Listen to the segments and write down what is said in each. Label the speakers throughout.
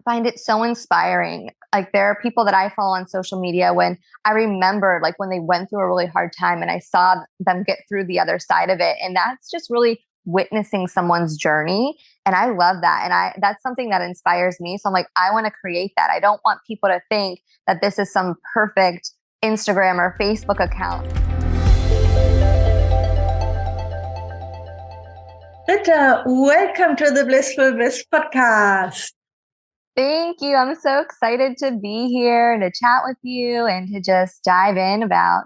Speaker 1: find it so inspiring. Like there are people that I follow on social media when I remembered like when they went through a really hard time and I saw them get through the other side of it. And that's just really witnessing someone's journey. And I love that. And that's something that inspires me. So I'm like, I want to create that. I don't want people to think that this is some perfect Instagram or Facebook account.
Speaker 2: Brytta, welcome to the Blissful Bliss podcast.
Speaker 1: Thank you. I'm so excited to be here and to chat with you and to just dive in about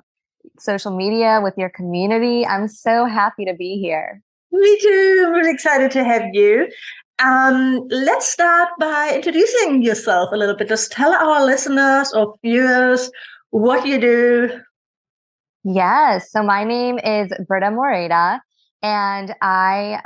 Speaker 1: social media with your community. I'm so happy to be here.
Speaker 2: Me too. I'm really excited to have you. Let's start by introducing yourself a little bit. Just tell our listeners or viewers what you do.
Speaker 1: Yes. So my name is Brytta Moreira, and I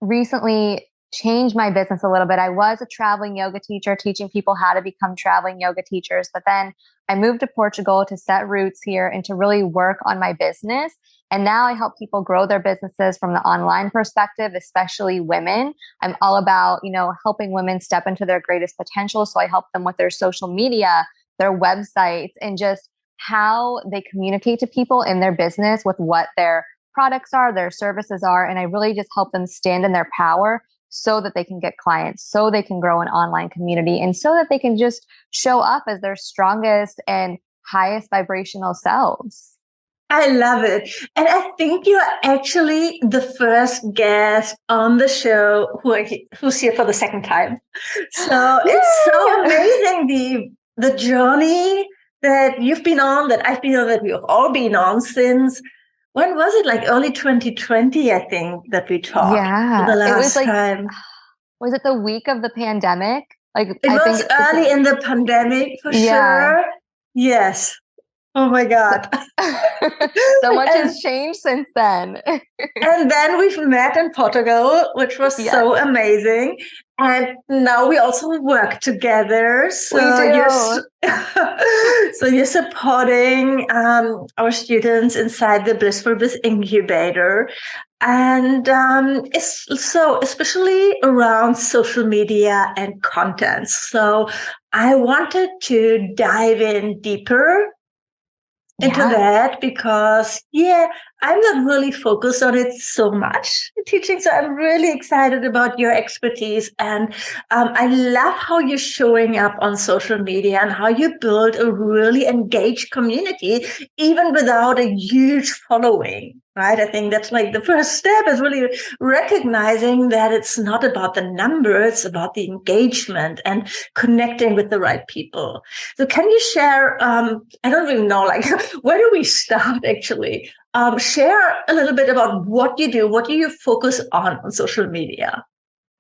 Speaker 1: recently changed my business a little bit. I was a traveling yoga teacher, teaching people how to become traveling yoga teachers. But then I moved to Portugal to set roots here and to really work on my business. And now I help people grow their businesses from the online perspective, especially women. I'm all about, helping women step into their greatest potential. So I help them with their social media, their websites, and just how they communicate to people in their business with what their products are, their services are. And I really just help them stand in their power so that they can get clients, so they can grow an online community, and so that they can just show up as their strongest and highest vibrational selves.
Speaker 2: I love it. And I think you're actually the first guest on the show who's here for the second time. So it's so amazing the journey that you've been on, that I've been on, that we've all been on since, when was it? Like early 2020, I think, that we talked
Speaker 1: Yeah,
Speaker 2: the last
Speaker 1: it was like,
Speaker 2: time.
Speaker 1: Was it the week of the pandemic? Like
Speaker 2: It
Speaker 1: I
Speaker 2: was
Speaker 1: think
Speaker 2: early in the pandemic for sure. Yes. Oh my God.
Speaker 1: So much has changed since then.
Speaker 2: And then we've met in Portugal, which was so amazing. And now we also work together. So
Speaker 1: we do.
Speaker 2: you're supporting our students inside the Blissful Bliss Incubator. And it's so especially around social media and content. So I wanted to dive in deeper into that because I'm not really focused on it so much in teaching. So I'm really excited about your expertise, and I love how you're showing up on social media and how you build a really engaged community even without a huge following. Right? I think that's like the first step is really recognizing that it's not about the number, it's about the engagement and connecting with the right people. So can you share, I don't really know, like, where do we start actually? Share a little bit about what you do. What do you focus on social media?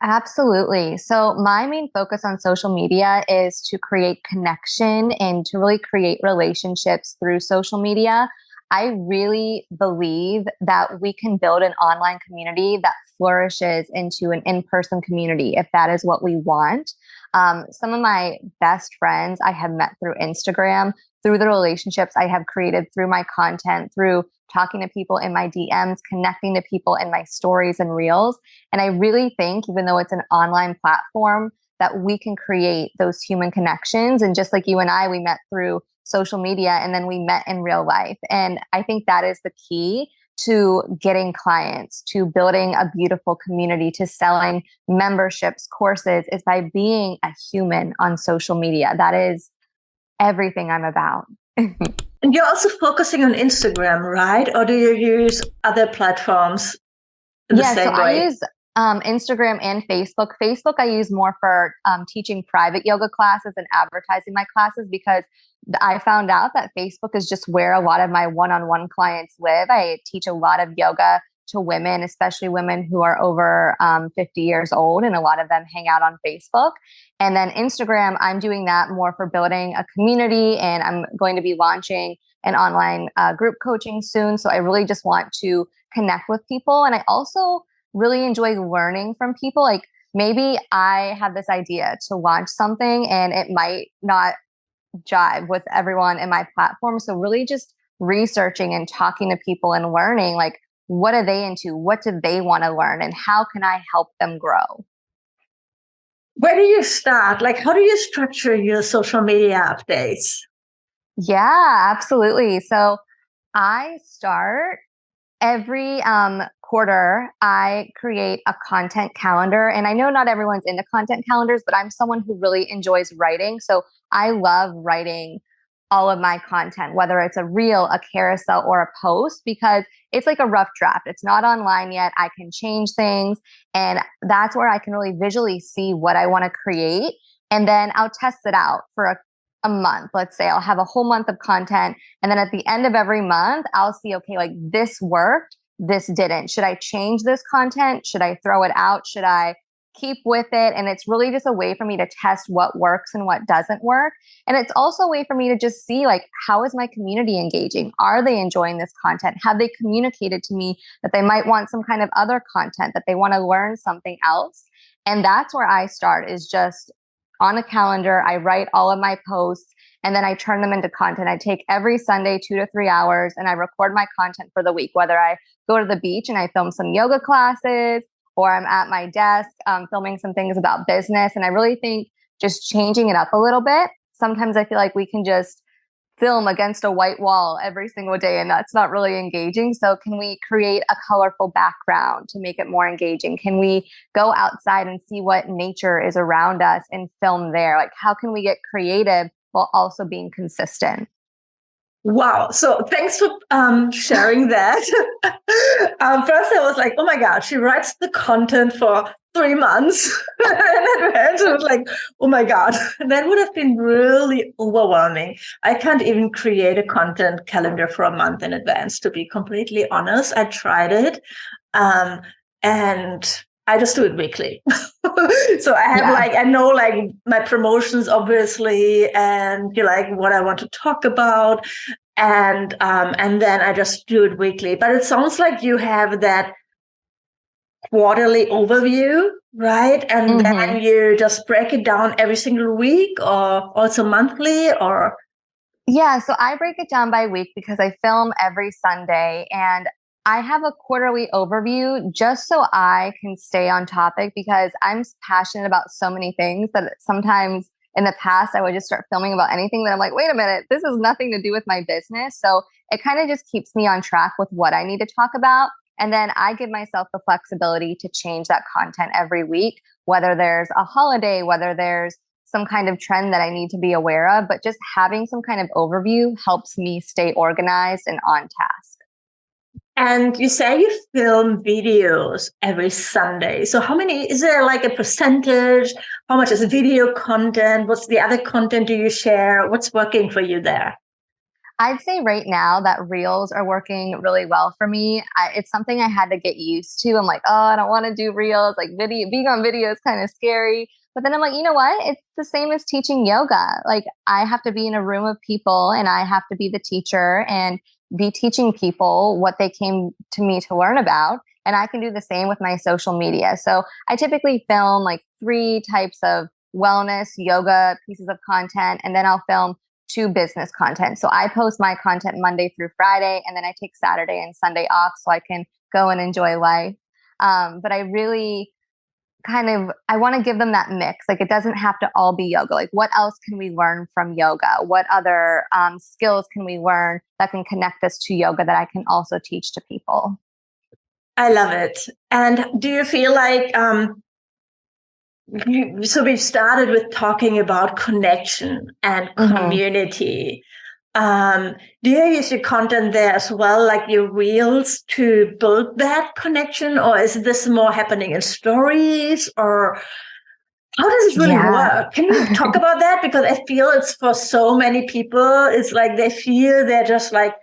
Speaker 1: Absolutely. So my main focus on social media is to create connection and to really create relationships through social media. I really believe that we can build an online community that flourishes into an in-person community if that is what we want. Some of my best friends I have met through Instagram, through the relationships I have created through my content, through talking to people in my DMs, connecting to people in my stories and reels. And I really think, even though it's an online platform, that we can create those human connections. And just like you and I, we met through social media and then we met in real life. And I think that is the key to getting clients, to building a beautiful community, to selling memberships, courses, is by being a human on social media. That is everything I'm about.
Speaker 2: And you're also focusing on Instagram, right? Or do you use other platforms in the same way?
Speaker 1: I use Instagram and Facebook. Facebook I use more for teaching private yoga classes and advertising my classes, because I found out that Facebook is just where a lot of my one-on-one clients live. I teach a lot of yoga to women, especially women who are over 50 years old, and a lot of them hang out on Facebook. And then Instagram, I'm doing that more for building a community, and I'm going to be launching an online group coaching soon. So I really just want to connect with people. And I also really enjoy learning from people. Like maybe I have this idea to launch something and it might not jive with everyone in my platform. So really just researching and talking to people and learning, like, what are they into? What do they want to learn? And how can I help them grow?
Speaker 2: Where do you start? Like, how do you structure your social media updates?
Speaker 1: Yeah, absolutely. So I start every quarter, I create a content calendar. And I know not everyone's into content calendars, but I'm someone who really enjoys writing. So I love writing all of my content, whether it's a reel, a carousel, or a post, because it's like a rough draft. It's not online yet. I can change things. And that's where I can really visually see what I want to create. And then I'll test it out for a month. Let's say I'll have a whole month of content. And then at the end of every month, I'll see, okay, like this worked, this didn't. Should I change this content? Should I throw it out? Should I keep with it? And it's really just a way for me to test what works and what doesn't work. And it's also a way for me to just see, like, how is my community engaging? Are they enjoying this content? Have they communicated to me that they might want some kind of other content, that they want to learn something else? And that's where I start, is just on a calendar. I write all of my posts and then I turn them into content. I take every Sunday 2 to 3 hours and I record my content for the week, whether I go to the beach and I film some yoga classes, or I'm at my desk filming some things about business. And I really think just changing it up a little bit. Sometimes I feel like we can just film against a white wall every single day, and that's not really engaging. So can we create a colorful background to make it more engaging? Can we go outside and see what nature is around us and film there? Like, how can we get creative while also being consistent?
Speaker 2: Wow. So thanks for sharing that. First, I was like, oh my God, she writes the content for 3 months. And advance, I was like, oh my God, that would have been really overwhelming. I can't even create a content calendar for a month in advance, to be completely honest. I tried it. And I just do it weekly. So I have I know my promotions, obviously, and what I want to talk about. And then I just do it weekly. But it sounds like you have that quarterly overview, right? And then you just break it down every single week, or also monthly, or?
Speaker 1: Yeah, so I break it down by week because I film every Sunday, and I have a quarterly overview just so I can stay on topic, because I'm passionate about so many things that sometimes in the past I would just start filming about anything that I'm like, wait a minute, this has nothing to do with my business. So it kind of just keeps me on track with what I need to talk about. And then I give myself the flexibility to change that content every week, whether there's a holiday, whether there's some kind of trend that I need to be aware of. But just having some kind of overview helps me stay organized and on task.
Speaker 2: And you say you film videos every Sunday. So how many, is there like a percentage? How much is video content? What's the other content do you share? What's working for you there?
Speaker 1: I'd say right now that reels are working really well for me. It's something I had to get used to. I'm like, oh, I don't want to do reels. Like being on video is kind of scary. But then I'm like, you know what? It's the same as teaching yoga. Like, I have to be in a room of people and I have to be the teacher and be teaching people what they came to me to learn about. And I can do the same with my social media. So I typically film like 3 types of wellness, yoga pieces of content, and then I'll film 2 business content. So I post my content Monday through Friday, and then I take Saturday and Sunday off so I can go and enjoy life. But I really I want to give them that mix. Like, it doesn't have to all be yoga. Like, what else can we learn from yoga? What other skills can we learn that can connect us to yoga that I can also teach to people?
Speaker 2: I love it. And do you feel like, so we've started with talking about connection and community. Do you use your content there as well, like your reels, to build that connection, or is this more happening in stories, or how does it really work? Can you talk about that? Because I feel it's for so many people, it's like they feel they're just like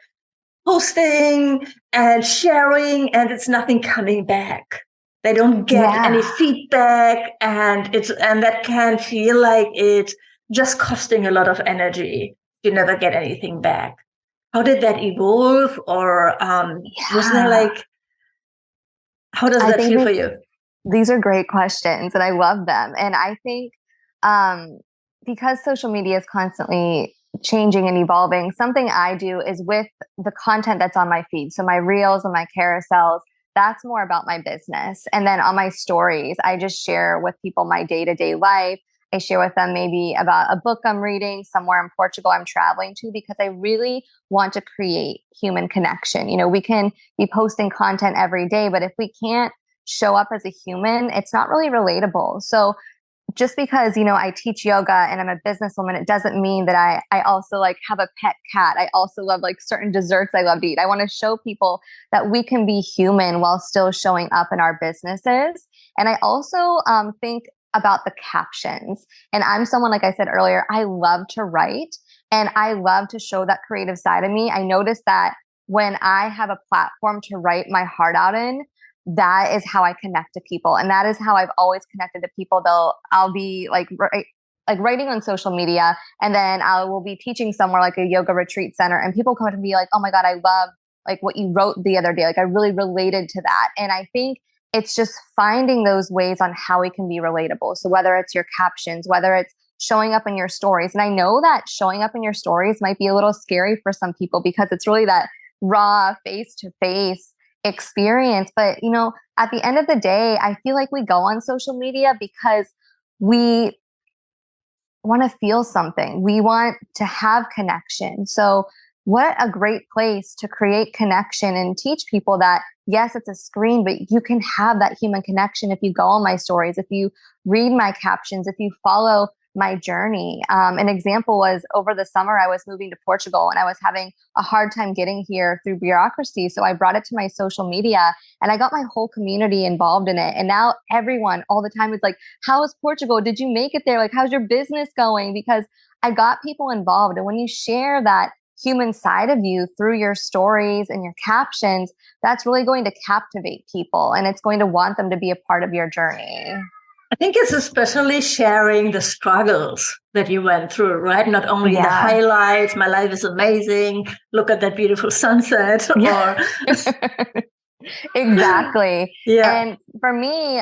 Speaker 2: posting and sharing and it's nothing coming back. They don't get any feedback, and that can feel like it's just costing a lot of energy. You never get anything back. How did that evolve, or was there how does that feel for you?
Speaker 1: These are great questions and I love them. And I think because social media is constantly changing and evolving, something I do is with the content that's on my feed. So my reels and my carousels, that's more about my business. And then on my stories, I just share with people my day-to-day life. I share with them maybe about a book I'm reading somewhere in Portugal I'm traveling to, because I really want to create human connection. We can be posting content every day, but if we can't show up as a human, it's not really relatable. So just because, I teach yoga and I'm a businesswoman, it doesn't mean that I also like have a pet cat. I also love like certain desserts I love to eat. I want to show people that we can be human while still showing up in our businesses. And I also think about the captions. And I'm someone, like I said earlier, I love to write and I love to show that creative side of me. I noticed that when I have a platform to write my heart out in, that is how I connect to people. And that is how I've always connected to people. I'll be like writing on social media, and then I will be teaching somewhere like a yoga retreat center, and people come to me like, oh my God, I love like what you wrote the other day. Like I really related to that. And I think it's just finding those ways on how we can be relatable. So whether it's your captions, whether it's showing up in your stories. And I know that showing up in your stories might be a little scary for some people because it's really that raw face to face experience. But, at the end of the day, I feel like we go on social media because we want to feel something. We want to have connection. So what a great place to create connection and teach people that, yes, it's a screen, but you can have that human connection if you go on my stories, if you read my captions, if you follow my journey. An example was over the summer, I was moving to Portugal and I was having a hard time getting here through bureaucracy. So I brought it to my social media and I got my whole community involved in it. And now everyone all the time is like, how is Portugal? Did you make it there? Like, how's your business going? Because I got people involved. And when you share that human side of you through your stories and your captions, that's really going to captivate people and it's going to want them to be a part of your journey.
Speaker 2: I think it's especially sharing the struggles that you went through, right? Not only the highlights, my life is amazing, look at that beautiful sunset, or
Speaker 1: exactly.
Speaker 2: Yeah.
Speaker 1: And for me,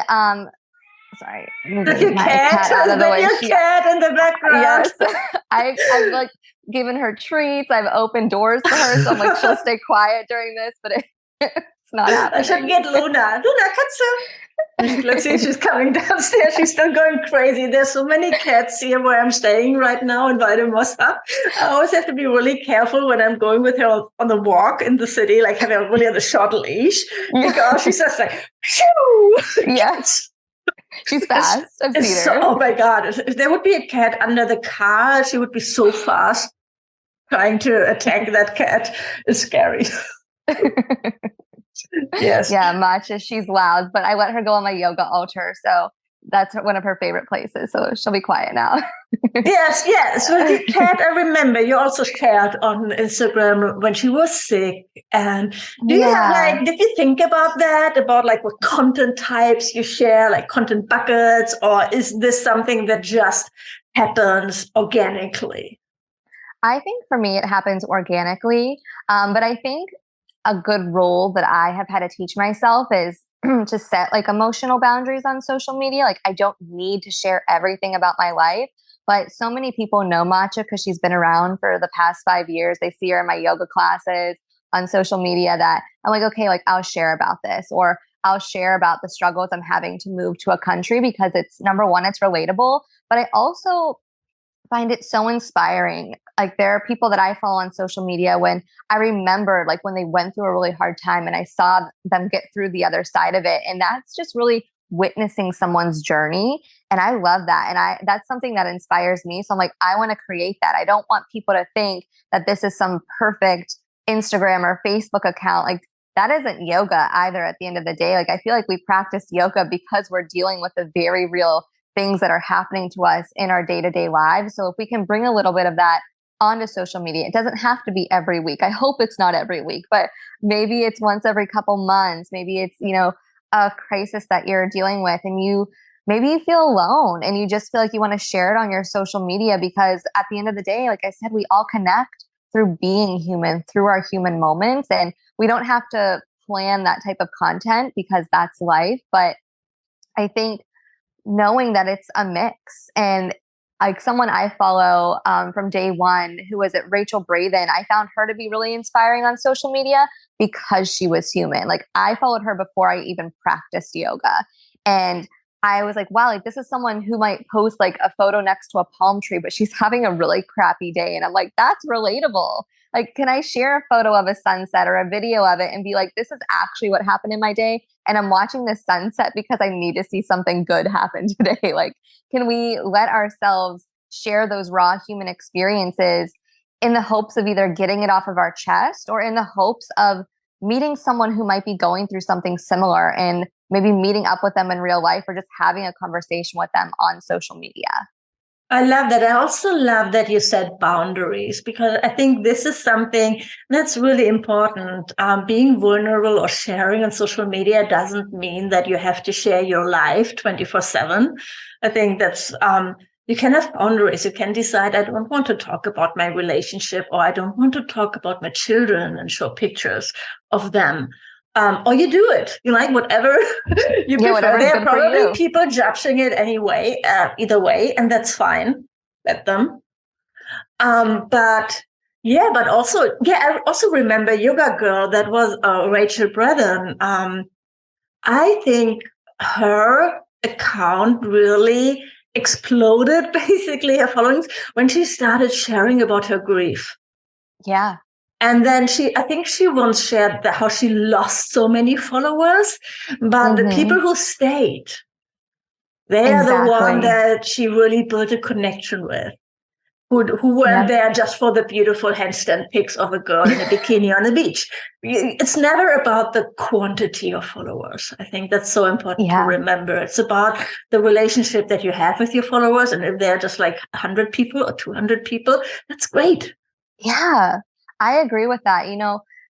Speaker 1: sorry,
Speaker 2: Is your cat out of the way. Your cat in the background.
Speaker 1: Yes, I've like given her treats. I've opened doors for her, so I'm like, she'll stay quiet during this, but it's not happening.
Speaker 2: I should get Luna. Luna, katsu. Let's see if she's coming downstairs. She's still going crazy. There's so many cats here where I'm staying right now in Valdemossa. I always have to be really careful when I'm going with her on the walk in the city, like having a really on the short leash, because she's just like, shoo!
Speaker 1: Yes. She's fast. I've seen her.
Speaker 2: Oh my God. If there would be a cat under the car, she would be so fast. Trying to attack that cat is scary. Yes.
Speaker 1: Yeah, much as she's loud, but I let her go on my yoga altar. So that's one of her favorite places. So she'll be quiet now.
Speaker 2: Yes. So the cat, I remember you also shared on Instagram when she was sick. And do you have did you think about that? About like what content types you share, like content buckets, or is this something that just happens organically?
Speaker 1: I think for me, it happens organically. But I think a good rule that I have had to teach myself is to set like emotional boundaries on social media. Like I don't need to share everything about my life, but so many people know Matcha because she's been around for the past 5 years. They see her in my yoga classes on social media that I'm like, okay, like I'll share about this, or I'll share about the struggles I'm having to move to a country because it's number one, it's relatable, but I also find it so inspiring. Like there are people that I follow on social media when I remember like when they went through a really hard time and I saw them get through the other side of it. And that's just really witnessing someone's journey. And I love that. And that's something that inspires me. So I'm like, I want to create that. I don't want people to think that this is some perfect Instagram or Facebook account. Like that isn't yoga either at the end of the day. Like I feel like we practice yoga because we're dealing with the very real things that are happening to us in our day-to-day lives. So if we can bring a little bit of that onto social media, it doesn't have to be every week. I hope it's not every week, but maybe it's once every couple months. Maybe it's, a crisis that you're dealing with and maybe you feel alone and you just feel like you want to share it on your social media because at the end of the day, like I said, we all connect through being human, through our human moments. And we don't have to plan that type of content because that's life. But I think knowing that it's a mix and like someone I follow from day one, who was at Rachel Braden. I found her to be really inspiring on social media because she was human. Like I followed her before I even practiced yoga. And I was like, wow, like this is someone who might post like a photo next to a palm tree, but she's having a really crappy day. And I'm like, that's relatable. Like, can I share a photo of a sunset or a video of it and be like, this is actually what happened in my day? And I'm watching the sunset because I need to see something good happen today. Like, can we let ourselves share those raw human experiences in the hopes of either getting it off of our chest or in the hopes of meeting someone who might be going through something similar and maybe meeting up with them in real life or just having a conversation with them on social media?
Speaker 2: I love that. I also love that you said boundaries, because I think this is something that's really important. Being vulnerable or sharing on social media doesn't mean that you have to share your life 24/7. I think that's, you can have boundaries. You can decide, I don't want to talk about my relationship, or I don't want to talk about my children and show pictures of them. Or you do it, you like whatever you prefer.
Speaker 1: Whatever's
Speaker 2: There are
Speaker 1: good for
Speaker 2: probably
Speaker 1: you.
Speaker 2: people judging it anyway, either way, and that's fine. Let them. But yeah, but also, yeah, I also remember Yoga Girl, that was Rachel Breton. I think her account really exploded, basically, her followings, when she started sharing about her grief.
Speaker 1: Yeah.
Speaker 2: And then I think she once shared how she lost so many followers, but the people who stayed, they are the one
Speaker 1: Exactly.
Speaker 2: that she really built a connection with, who weren't
Speaker 1: Yep.
Speaker 2: there just for the beautiful handstand pics of a girl in a bikini on the beach. It's never about the quantity of followers. I think that's so important to
Speaker 1: Yeah.
Speaker 2: remember. It's about the relationship that you have with your followers. And if they're just like 100 people or 200 people, that's great.
Speaker 1: Yeah. I agree with that.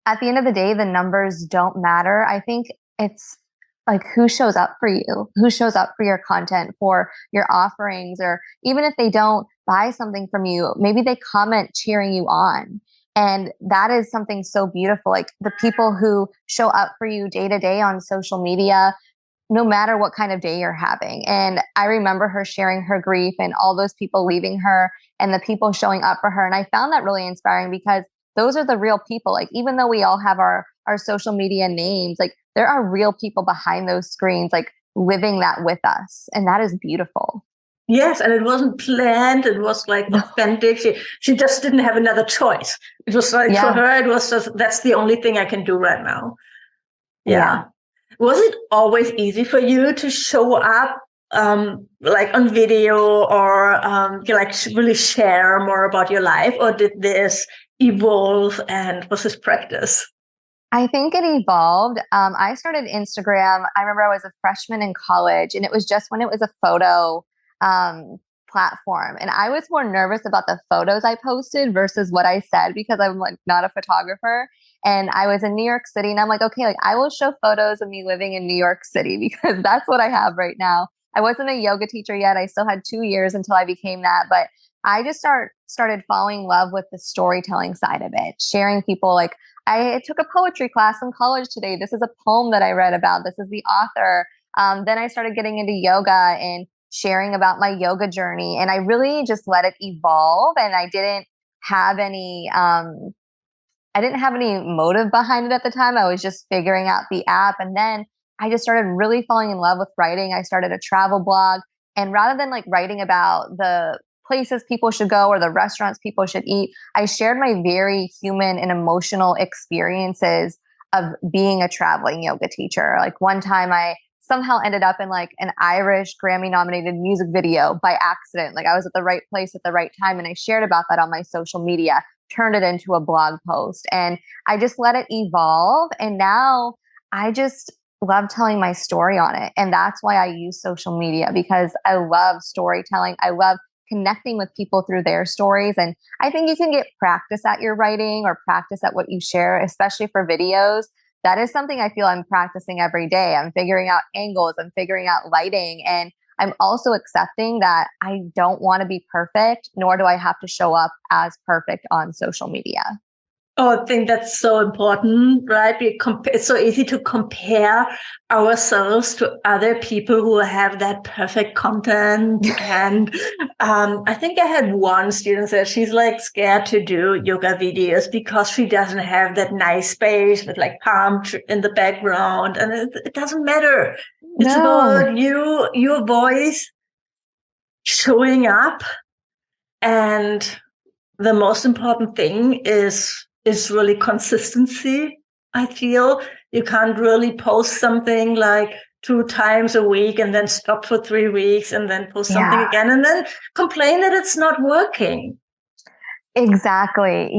Speaker 1: At the end of the day, the numbers don't matter. I think it's like who shows up for you, who shows up for your content, for your offerings, or even if they don't buy something from you, maybe they comment cheering you on. And that is something so beautiful. Like the people who show up for you day to day on social media, no matter what kind of day you're having. And I remember her sharing her grief and all those people leaving her and the people showing up for her. And I found that really inspiring because those are the real people. Like, even though we all have our social media names, like there are real people behind those screens, like living that with us. And that is beautiful.
Speaker 2: Yes, and it wasn't planned. It was like
Speaker 1: No.
Speaker 2: authentic. She just didn't have another choice. It was like, for
Speaker 1: Yeah.
Speaker 2: her, it was just, that's the only thing I can do right now.
Speaker 1: Yeah.
Speaker 2: Yeah. Was it always easy for you to show up, like on video, or you like really share more about your life, or did this evolve and was this practice?
Speaker 1: I think it evolved. I started Instagram. I remember I was a freshman in college, and it was just when it was a photo um, platform. And I was more nervous about the photos I posted versus what I said because I'm like not a photographer. And I was in New York City, and I'm like, okay, like I will show photos of me living in New York City because that's what I have right now. I wasn't a yoga teacher yet. I still had 2 years until I became that, but I just started falling in love with the storytelling side of it, sharing people like I took a poetry class in college today. This is a poem that I read about. This is the author. Then I started getting into yoga and sharing about my yoga journey. And I really just let it evolve. And have any, I didn't have any motive behind it at the time. I was just figuring out the app. And then I just started really falling in love with writing. I started a travel blog. And rather than like writing about the places people should go or the restaurants people should eat, I shared my very human and emotional experiences of being a traveling yoga teacher. Like one time I somehow ended up in like an Irish Grammy nominated music video by accident. Like I was at the right place at the right time. And I shared about that on my social media, turned it into a blog post, and I just let it evolve. And now I just love telling my story on it. And that's why I use social media, because I love storytelling. I love connecting with people through their stories. And I think you can get practice at your writing or practice at what you share, especially for videos. That is something I feel I'm practicing every day. I'm figuring out angles, I'm figuring out lighting, and I'm also accepting that I don't want to be perfect, nor do I have to show up as perfect on social media.
Speaker 2: Oh, I think that's so important, right? It's so easy to compare ourselves to other people who have that perfect content. And I think I had one student that she's like scared to do yoga videos because she doesn't have that nice space with like in the background. And it doesn't matter. It's
Speaker 1: No.
Speaker 2: about your voice showing up, and the most important thing is really consistency. I feel you can't really post something like 2 times a week and then stop for 3 weeks and then post something
Speaker 1: Yeah.
Speaker 2: again and then complain that it's not working.
Speaker 1: Exactly.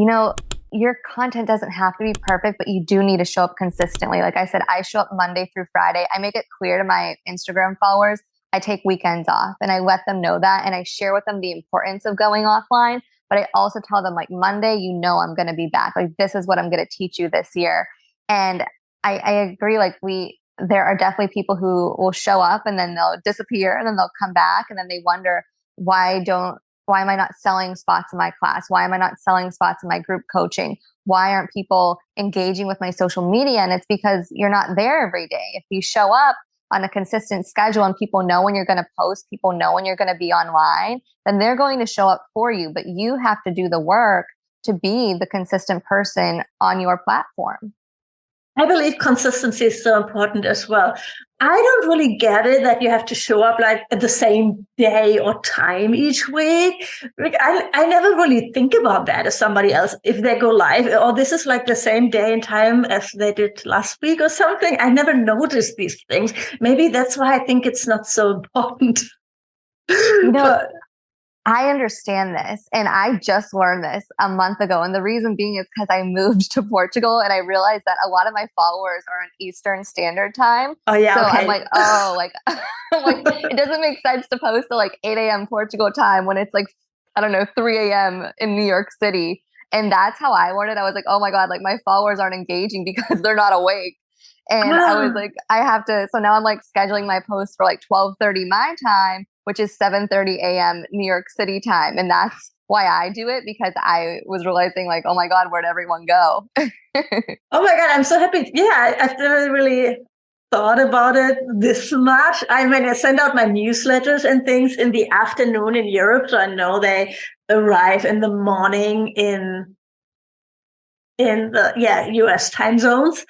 Speaker 1: Your content doesn't have to be perfect, but you do need to show up consistently. Like I said, I show up Monday through Friday. I make it clear to my Instagram followers I take weekends off, and I let them know that, and I share with them the importance of going offline. But I also tell them, like, Monday, I'm going to be back. Like, this is what I'm going to teach you this year. And I agree. Like, there are definitely people who will show up and then they'll disappear and then they'll come back and then they wonder, why am I not selling spots in my class? Why am I not selling spots in my group coaching? Why aren't people engaging with my social media? And it's because you're not there every day. If you show up on a consistent schedule and people know when you're going to post, people know when you're going to be online, then they're going to show up for you. But you have to do the work to be the consistent person on your platform.
Speaker 2: I believe consistency is so important as well. I don't really get it that you have to show up like at the same day or time each week. Like I never really think about that as somebody else. If they go live, or this is like the same day and time as they did last week or something. I never noticed these things. Maybe that's why I think it's not so important.
Speaker 1: You know,
Speaker 2: But
Speaker 1: I understand this, and I just learned this a month ago. And the reason being is because I moved to Portugal and I realized that a lot of my followers are on Eastern Standard Time.
Speaker 2: oh yeah,
Speaker 1: So I'm
Speaker 2: okay.
Speaker 1: like, oh, like, I'm like, it doesn't make sense to post at like 8 a.m. Portugal time when it's like, I don't know, 3 a.m. in New York City. And that's how I learned it. I was like, oh my God, like my followers aren't engaging because they're not awake. And I was
Speaker 2: Ah.
Speaker 1: like, I have to. So now I'm like scheduling my post for like 12:30 my time, which is 7:30 a.m. New York City time. And that's why I do it, because I was realizing like, oh my God, where'd everyone go?
Speaker 2: Oh my God, I'm so happy. Yeah, I've never really thought about it this much. I mean, I send out my newsletters and things in the afternoon in Europe, so I know they arrive in the morning in the US time zones.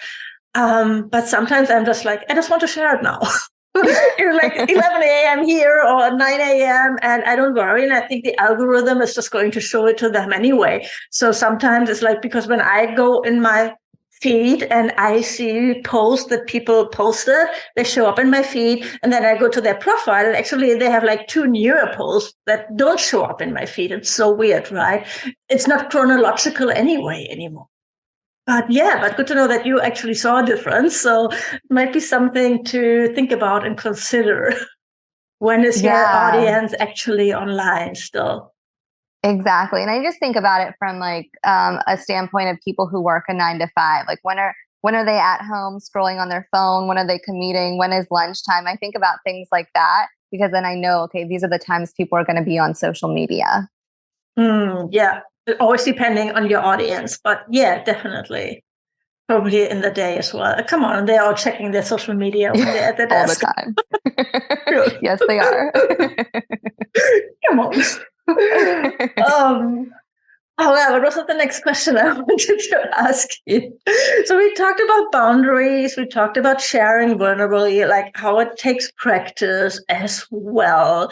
Speaker 2: But sometimes I'm just like, I just want to share it now. It's like 11 a.m. here or 9 a.m. and I don't worry. And I think the algorithm is just going to show it to them anyway. So sometimes it's like, because when I go in my feed and I see posts that people posted, they show up in my feed, and then I go to their profile and actually they have like 2 newer posts that don't show up in my feed. It's so weird, right? It's not chronological anyway anymore. But good to know that you actually saw a difference. So it might be something to think about and consider. When is your
Speaker 1: Yeah,
Speaker 2: audience actually online still?
Speaker 1: exactly. And I just think about it from like a standpoint of people who work a 9 to 5. Like when are they at home scrolling on their phone? When are they commuting? When is lunchtime? I think about things like that because then I know, okay, these are the times people are going to be on social media.
Speaker 2: Yeah, always depending on your audience. But yeah, definitely. Probably in the day as well. Come on, they're all checking their social media when they're at their
Speaker 1: All the
Speaker 2: desk.
Speaker 1: time. Yes, they are.
Speaker 2: Come on. um, Oh, yeah, what was the next question I wanted to ask you? So we talked about boundaries, we talked about sharing vulnerably, like how it takes practice as well.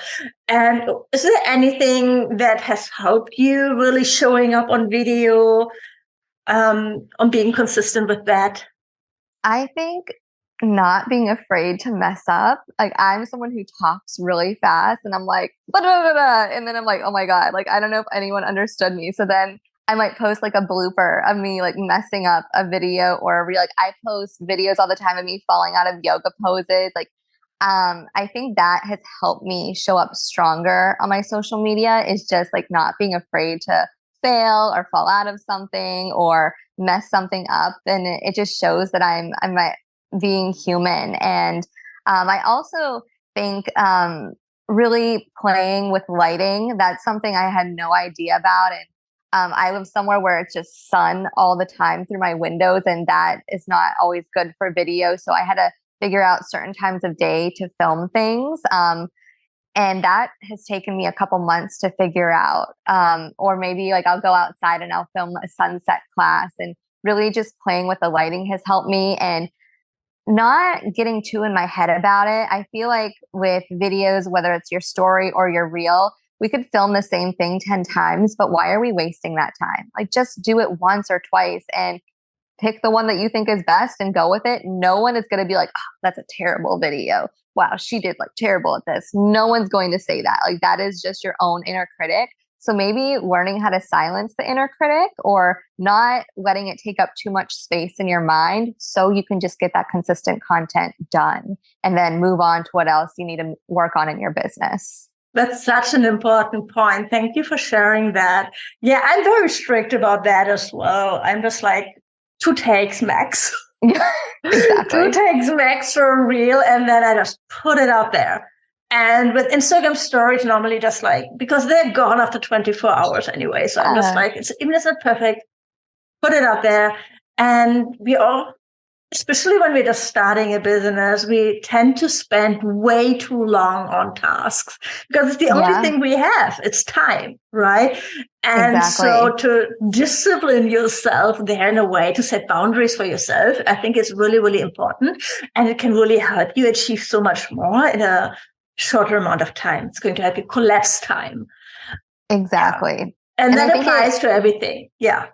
Speaker 2: And is there anything that has helped you really showing up on video, on being consistent with that?
Speaker 1: I think not being afraid to mess up. Like I'm someone who talks really fast and I'm like, blah, blah, blah, blah, and then I'm like, oh my God, like I don't know if anyone understood me. So then I might post like a blooper of me like messing up a video or a reel. Like I post videos all the time of me falling out of yoga poses. Like I think that has helped me show up stronger on my social media, is just like not being afraid to fail or fall out of something or mess something up. And it just shows that I'm being human. And I also think really playing with lighting, that's something I had no idea about. And I live somewhere where it's just sun all the time through my windows, and that is not always good for video. So I had to figure out certain times of day to film things. And that has taken me a couple months to figure out. Or maybe like I'll go outside and I'll film a sunset class, and really just playing with the lighting has helped me and not getting too in my head about it. I feel like with videos, whether it's your story or your reel, we could film the same thing 10 times, but why are we wasting that time? Like just do it once or twice and pick the one that you think is best and go with it. No one is going to be like, oh, that's a terrible video. Wow, she did like terrible at this. No one's going to say that. Like that is just your own inner critic. So maybe learning how to silence the inner critic or not letting it take up too much space in your mind so you can just get that consistent content done and then move on to what else you need to work on in your business.
Speaker 2: That's such an important point. Thank you for sharing that. Yeah, I'm very strict about that as well. I'm just like 2 takes max.
Speaker 1: Exactly.
Speaker 2: 2 takes max for a reel, and then I just put it out there. And with Instagram stories, normally just like, because they're gone after 24 hours anyway. So I'm just like, even if it's not perfect, put it out there. And we all, especially when we're just starting a business, we tend to spend way too long on tasks because it's the only thing we have. It's time, right? And
Speaker 1: exactly.
Speaker 2: so to discipline yourself there in a way to set boundaries for yourself, I think is really, really important. And it can really help you achieve so much more in a shorter amount of time. It's going to help you collapse time.
Speaker 1: Exactly.
Speaker 2: Yeah. And that applies to everything. Yeah.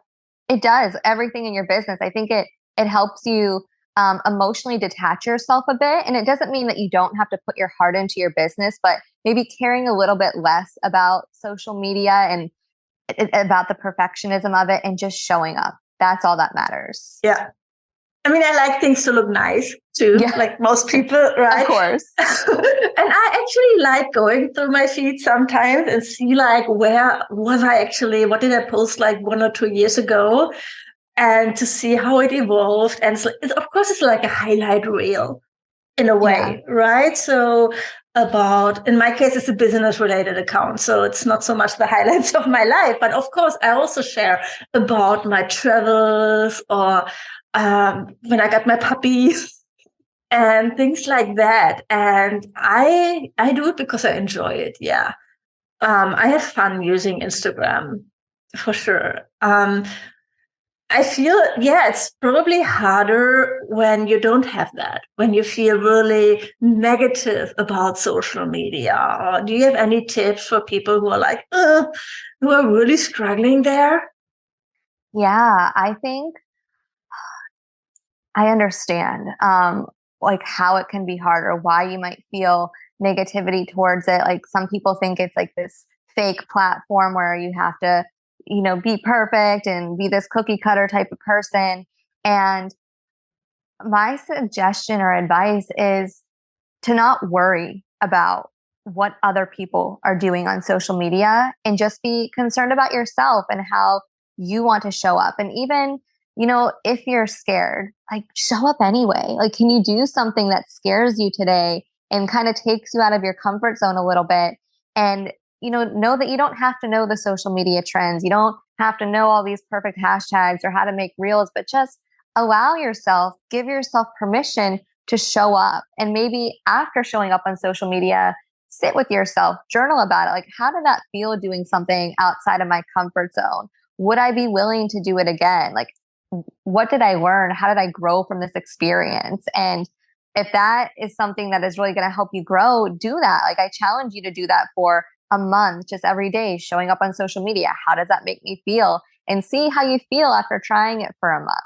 Speaker 1: It does. Everything in your business. I think it helps you emotionally detach yourself a bit. And it doesn't mean that you don't have to put your heart into your business, but maybe caring a little bit less about social media and about the perfectionism of it and just showing up. That's all that matters.
Speaker 2: Yeah. I mean, I like things to look nice too, like most people, right?
Speaker 1: Of course.
Speaker 2: And I actually like going through my feed sometimes and see like, where was I actually, what did I post like 1 or 2 years ago? And to see how it evolved. And of course, it's like a highlight reel in a way, right? So in my case, it's a business related account. So it's not so much the highlights of my life, but of course, I also share about my travels or when I got my puppy and things like that. And I do it because I enjoy it. Yeah. I have fun using Instagram for sure. I feel, it's probably harder when you don't have that, when you feel really negative about social media. Or do you have any tips for people who are like, who are really struggling there?
Speaker 1: Yeah, I think I understand like how it can be hard or why you might feel negativity towards it. Like some people think it's like this fake platform where you have to, be perfect and be this cookie cutter type of person. And my suggestion or advice is to not worry about what other people are doing on social media and just be concerned about yourself and how you want to show up. And even, if you're scared, like show up anyway. Like, can you do something that scares you today and kind of takes you out of your comfort zone a little bit? And know that you don't have to know the social media trends. You don't have to know all these perfect hashtags or how to make reels, but just allow yourself, give yourself permission to show up. And maybe after showing up on social media, sit with yourself, journal about it. Like, how did that feel doing something outside of my comfort zone? Would I be willing to do it again? Like, what did I learn? How did I grow from this experience? And if that is something that is really going to help you grow, do that. Like, I challenge you to do that for a month, just every day, showing up on social media. How does that make me feel? And see how you feel after trying it for a month.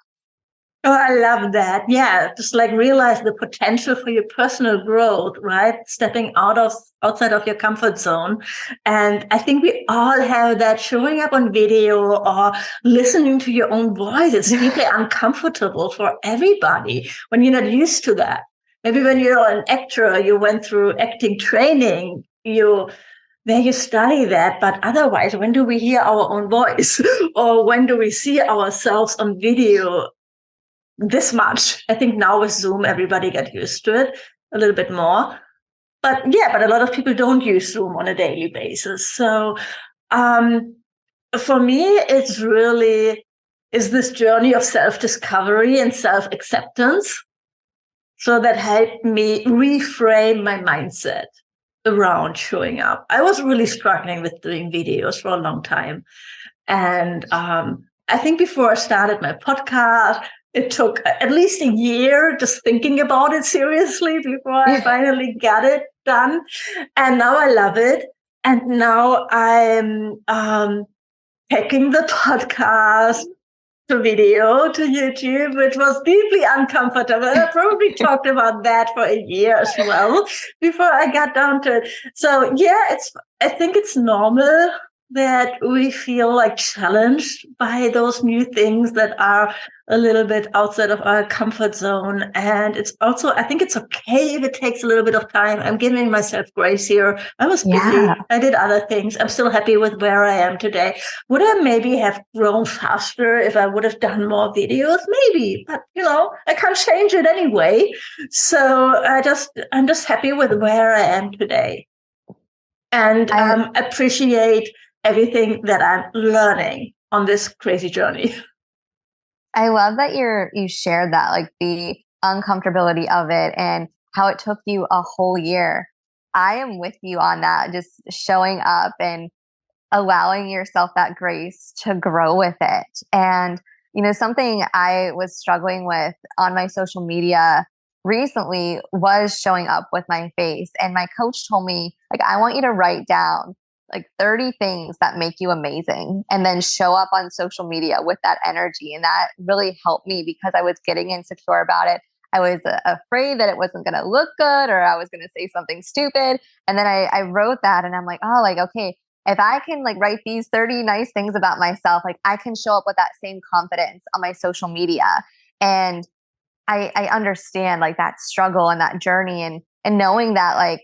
Speaker 2: Oh, I love that. Yeah. Just like realize the potential for your personal growth, right? Stepping outside of your comfort zone. And I think we all have that. Showing up on video or listening to your own voice. It's deeply uncomfortable for everybody when you're not used to that. Maybe when you're an actor, you went through acting training, where you study that, but otherwise, when do we hear our own voice? Or when do we see ourselves on video this much? I think now with Zoom, everybody got used to it a little bit more. But a lot of people don't use Zoom on a daily basis. So for me, it's really is this journey of self-discovery and self-acceptance. So that helped me reframe my mindset around showing up. I was really struggling with doing videos for a long time. And I think before I started my podcast, it took at least a year just thinking about it seriously before I finally got it done. And now I love it. And now I'm taking the podcast to video to YouTube, which was deeply uncomfortable. I probably talked about that for a year as well before I got down to it. So yeah, I think it's normal that we feel like challenged by those new things that are a little bit outside of our comfort zone. And it's also, I think it's okay if it takes a little bit of time. I'm giving myself grace here. I was busy. I did other things. I'm still happy with where I am today. Would I maybe have grown faster if I would have done more videos? Maybe, but I can't change it anyway. So I'm just happy with where I am today, and appreciate everything that I'm learning on this crazy journey.
Speaker 1: I love that you shared that, like the uncomfortability of it and how it took you a whole year. I am with you on that, just showing up and allowing yourself that grace to grow with it. And, something I was struggling with on my social media recently was showing up with my face. And my coach told me, like, I want you to write down like 30 things that make you amazing and then show up on social media with that energy. And that really helped me because I was getting insecure about it. I was afraid that it wasn't going to look good or I was going to say something stupid. And then I wrote that and I'm like, oh, like, okay, if I can like write these 30 nice things about myself, like I can show up with that same confidence on my social media. And I understand like that struggle and that journey and knowing that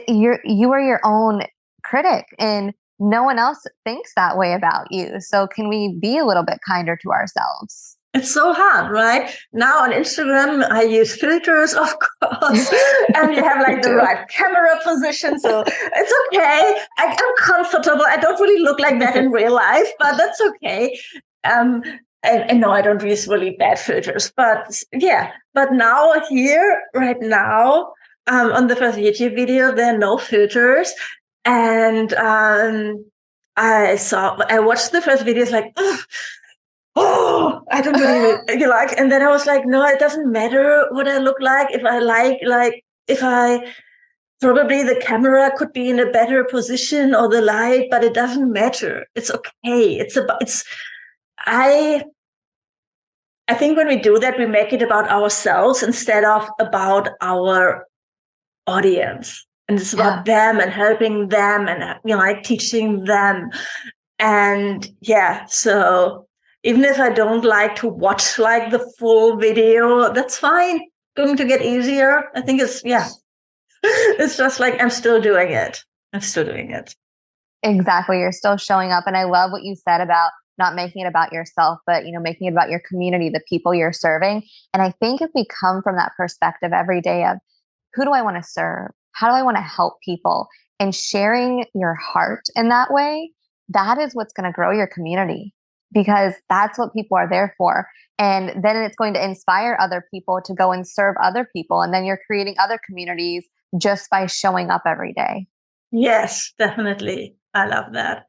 Speaker 1: you are your own critic and no one else thinks that way about you. So can we be a little bit kinder to ourselves?
Speaker 2: It's so hard, right? Now on Instagram, I use filters, of course, and you have like the right camera position. So it's okay. I'm comfortable. I don't really look like that in real life, but that's okay. And no, I don't use really bad filters, but yeah. But now here, right now, on the first YouTube video, there are no filters. And I watched the first videos like, oh, I don't really like. And then I was like, no, it doesn't matter what I look like. If I if I probably the camera could be in a better position or the light, but it doesn't matter. It's okay. I think when we do that, we make it about ourselves instead of about our audience. And it's about them and helping them and like teaching them. And yeah, so even if I don't like to watch like the full video, that's fine. Going to get easier. I think it's just like I'm still doing it.
Speaker 1: Exactly. You're still showing up. And I love what you said about not making it about yourself, but making it about your community, the people you're serving. And I think if we come from that perspective every day of who do I want to serve? How do I want to help people? And sharing your heart in that way, that is what's going to grow your community because that's what people are there for. And then it's going to inspire other people to go and serve other people. And then you're creating other communities just by showing up every day.
Speaker 2: Yes, definitely. I love that.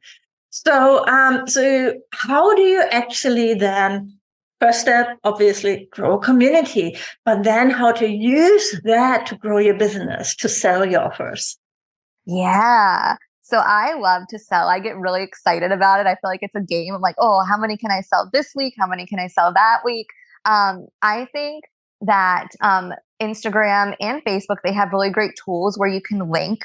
Speaker 2: So, so how do you actually then, first step, obviously grow a community, but then how to use that to grow your business, to sell your offers?
Speaker 1: Yeah. So I love to sell. I get really excited about it. I feel like it's a game. I'm like, oh, how many can I sell this week? How many can I sell that week? I think that Instagram and Facebook, they have really great tools where you can link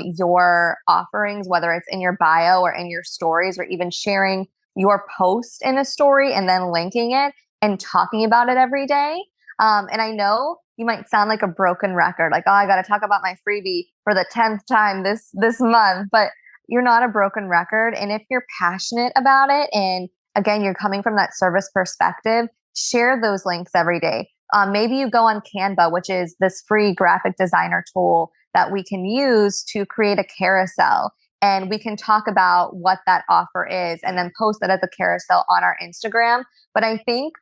Speaker 1: your offerings, whether it's in your bio or in your stories, or even sharing your post in a story and then linking it and talking about it every day. And I know you might sound like a broken record, like, oh, I got to talk about my freebie for the 10th time this month, but you're not a broken record. And if you're passionate about it, and again, you're coming from that service perspective, share those links every day. Maybe you go on Canva, which is this free graphic designer tool that we can use to create a carousel. and we can talk about what that offer is and then post it as a carousel on our Instagram. But I think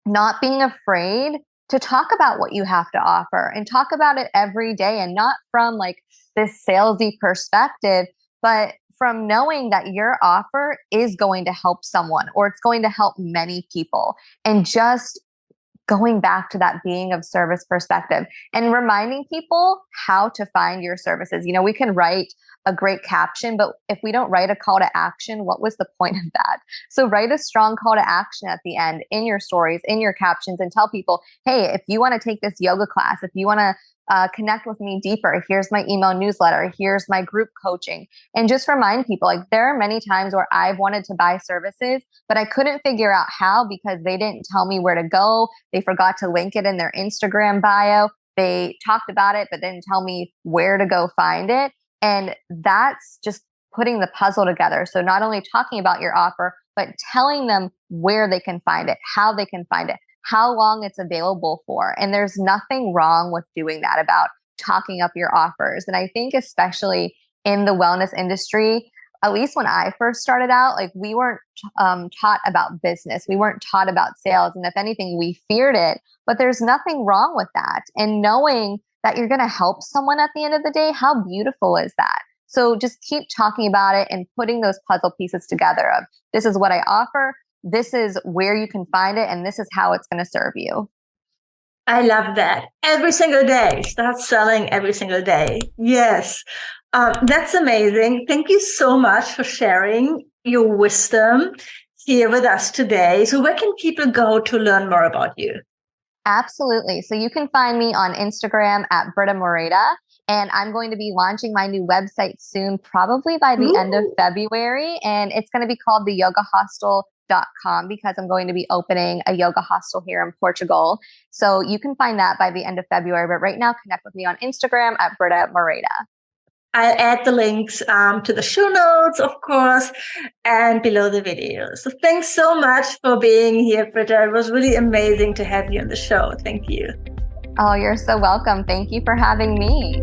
Speaker 1: not being afraid to talk about what you have to offer and talk about it every day, and not from like this salesy perspective, but from knowing that your offer is going to help someone or it's going to help many people, and just going back to that being of service perspective and reminding people how to find your services. You know, we can write a great caption, but if we don't write a call to action, what was the point of that? So write a strong call to action at the end in your stories, in your captions, and tell people, hey, if you want to take this yoga class, if you want to connect with me deeper, here's my email newsletter, here's my group coaching. And just remind people, like, there are many times where I've wanted to buy services, but I couldn't figure out how because they didn't tell me where to go. They forgot to link it in their Instagram bio. They talked about it, but didn't tell me where to go find it. And that's just putting the puzzle together. So not only talking about your offer, but telling them where they can find it, how they can find it, how long it's available for. And there's nothing wrong with doing that, about talking up your offers. And I think especially in the wellness industry, at least when I first started out, like, we weren't taught about business. We weren't taught about sales. And if anything, we feared it. But there's nothing wrong with that. And knowing that you're going to help someone at the end of the day, how beautiful is that? So just keep talking about it and putting those puzzle pieces together of, this is what I offer, this is where you can find it, and this is how it's going to serve you.
Speaker 2: I love that. Every single day. Start selling every single day. Yes. That's amazing. Thank you so much for sharing your wisdom here with us today. So where can people go to learn more about you?
Speaker 1: Absolutely. So you can find me on Instagram at Brytta Moreira, and I'm going to be launching my new website soon, probably by the end of February. And it's going to be called theyogahostel.com because I'm going to be opening a yoga hostel here in Portugal. So you can find that by the end of February. But right now, connect with me on Instagram at Brytta Moreira.
Speaker 2: I'll add the links to the show notes, of course, and below the video. So thanks so much for being here, Brytta. It was really amazing to have you on the show. Thank you.
Speaker 1: Oh, you're so welcome. Thank you for having me.